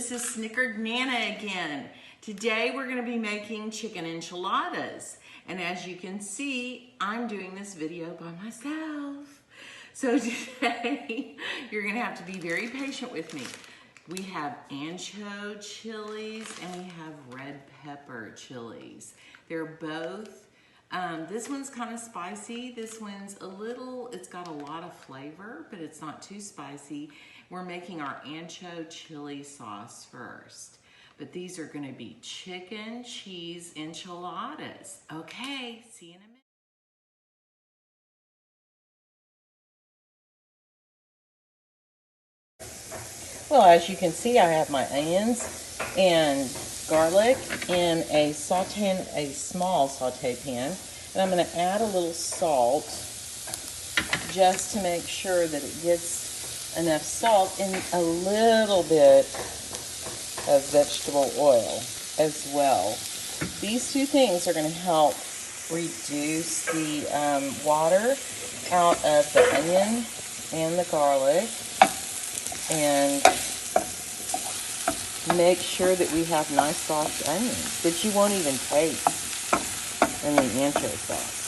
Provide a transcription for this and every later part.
this is Snickered Nana again. Today we're going to be making chicken enchiladas. And as you can see, I'm doing this video by myself. So today, you're going to have to be very patient with me. We have ancho chilies and we have red pepper chilies. They're both, this one's kind of spicy. This one's it's got a lot of flavor, but it's not too spicy. We're making our ancho chili sauce first. But these are going to be chicken cheese enchiladas. Okay, see you in a minute. Well, as you can see, I have my onions and garlic in a small saute pan. And I'm going to add a little salt just to make sure that it gets enough salt and a little bit of vegetable oil as well. These two things are going to help reduce the water out of the onion and the garlic and make sure that we have nice soft onions that you won't even taste in the ancho sauce.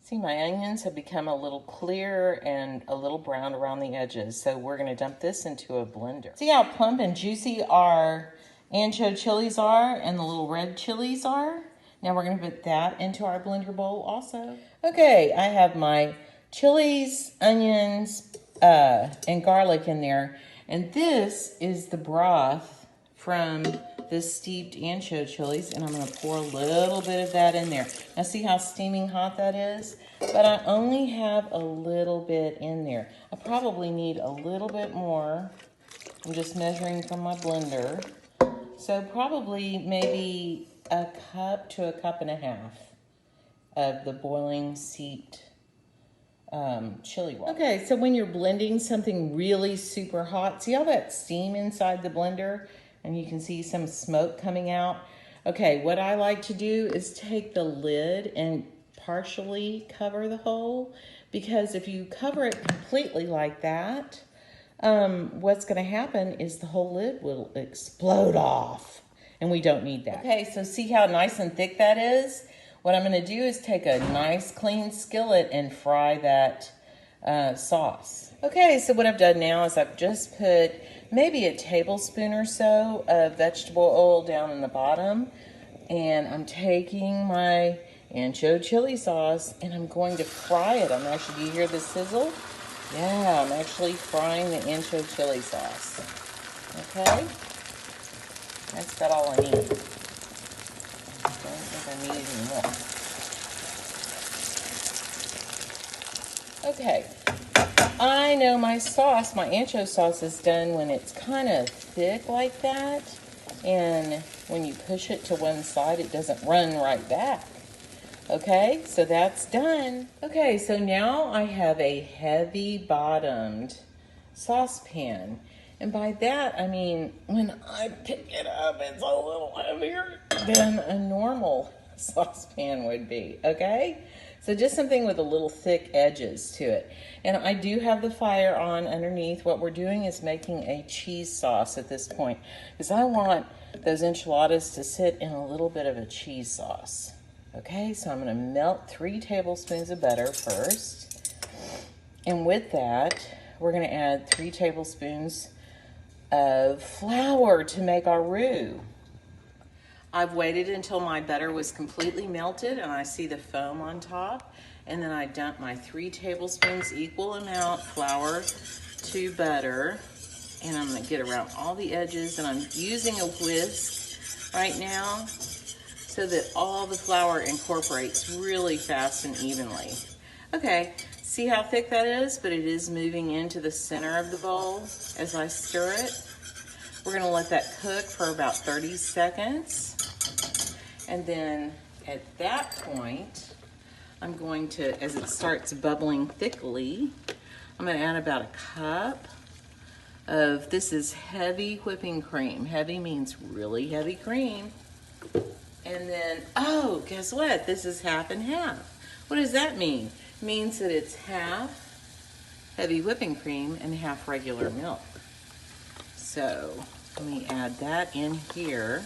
See, my onions have become a little clear and a little brown around the edges, so we're going to dump this into a blender. See how plump and juicy our ancho chilies are and the little red chilies are? Now we're going to put that into our blender bowl also. Okay, I have my chilies, onions, and garlic in there, and this is the broth from this steeped ancho chilies, and I'm going to pour a little bit of that in there. Now see how steaming hot that is? But I only have a little bit in there. I probably need a little bit more. I'm just measuring from my blender. So probably maybe a cup to a cup and a half of the boiling steeped chili water. Okay, so when you're blending something really super hot, see all that steam inside the blender? And you can see some smoke coming out. Okay, what I like to do is take the lid and partially cover the hole, because if you cover it completely like that, what's gonna happen is the whole lid will explode off, and we don't need that. Okay, so see how nice and thick that is? What I'm gonna do is take a nice clean skillet and fry that sauce. Okay, so what I've done now is I've just put maybe a tablespoon or so of vegetable oil down in the bottom, and I'm taking my ancho chili sauce and I'm going to fry it. Do you hear the sizzle? Yeah, I'm actually frying the ancho chili sauce. Okay, that's about all I need. I don't think I need any more. Okay, I know my sauce, my ancho sauce is done when it's kind of thick like that, and when you push it to one side, it doesn't run right back. Okay, so that's done. Okay, so now I have a heavy bottomed saucepan. And by that, I mean, when I pick it up, it's a little heavier than a normal saucepan would be, okay? So just something with a little thick edges to it. And I do have the fire on underneath. What we're doing is making a cheese sauce at this point, because I want those enchiladas to sit in a little bit of a cheese sauce. Okay, so I'm gonna melt 3 tablespoons of butter first. And with that, we're gonna add 3 tablespoons of flour to make our roux. I've waited until my butter was completely melted and I see the foam on top, and then I dump my 3 tablespoons equal amount flour to butter, and I'm gonna get around all the edges, and I'm using a whisk right now so that all the flour incorporates really fast and evenly. Okay, see how thick that is? But it is moving into the center of the bowl as I stir it. We're gonna let that cook for about 30 seconds. And then at that point, I'm going to, as it starts bubbling thickly, I'm gonna add about a cup of, this is heavy whipping cream. Heavy means really heavy cream. And then, oh, guess what? This is half and half. What does that mean? It means that it's half heavy whipping cream and half regular milk. So let me add that in here.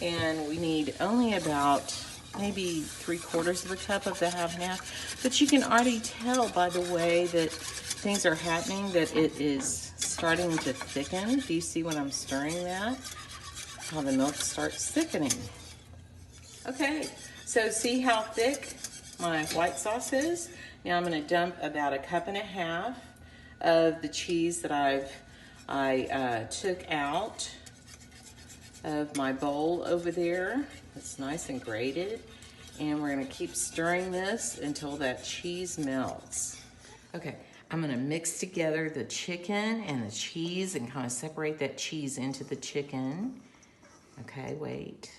And we need only about maybe 3/4 of a cup of the half and half. But you can already tell by the way that things are happening that it is starting to thicken. Do you see when I'm stirring that? How the milk starts thickening. Okay, so see how thick my white sauce is? Now I'm going to dump about 1.5 cups of the cheese that I took out of my bowl over there. It's nice and grated. And we're going to keep stirring this until that cheese melts. Okay, I'm going to mix together the chicken and the cheese and kind of separate that cheese into the chicken. Okay, wait.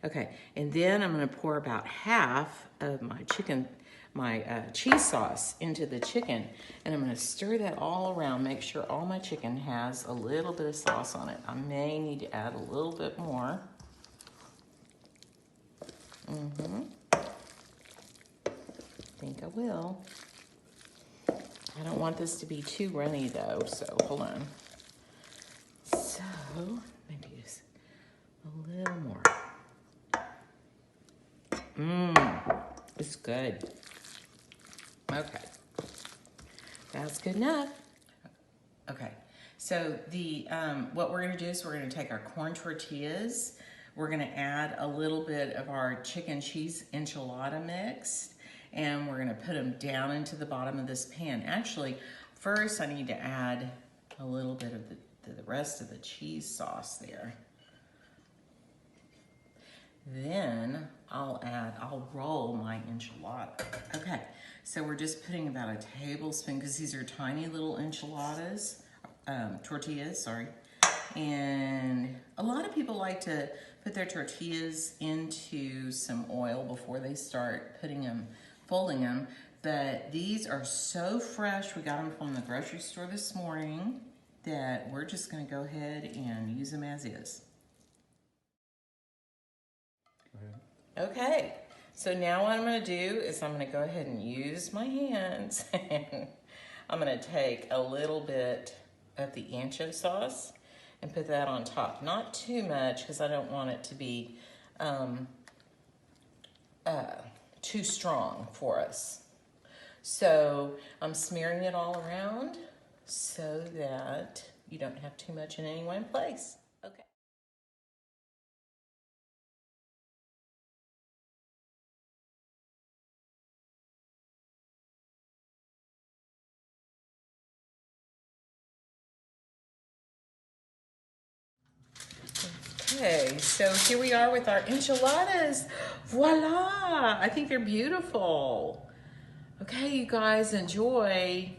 Okay, and then I'm going to pour about half of my cheese sauce into the chicken, and I'm going to stir that all around, make sure all my chicken has a little bit of sauce on it. I may need to add a little bit more. I think I will. I don't want this to be too runny though, so hold on. So, maybe just a little more. It's good. Okay, that's good enough. Okay, so the what we're gonna do is we're gonna take our corn tortillas. We're gonna add a little bit of our chicken cheese enchilada mix, and we're gonna put them down into the bottom of this pan. Actually, first I need to add a little bit of the rest of the cheese sauce there. Then I'll roll my enchilada. Okay, so we're just putting about a tablespoon, because these are tiny little enchiladas, tortillas, sorry. And a lot of people like to put their tortillas into some oil before they start folding them. But these are so fresh, we got them from the grocery store this morning, that we're just gonna go ahead and use them as is. Okay, so now what I'm gonna do is I'm gonna go ahead and use my hands. I'm gonna take a little bit of the ancho sauce and put that on top. Not too much, because I don't want it to be too strong for us. So I'm smearing it all around so that you don't have too much in any one place. Okay. Okay, so here we are with our enchiladas. Voila! I think they're beautiful. Okay, you guys, enjoy.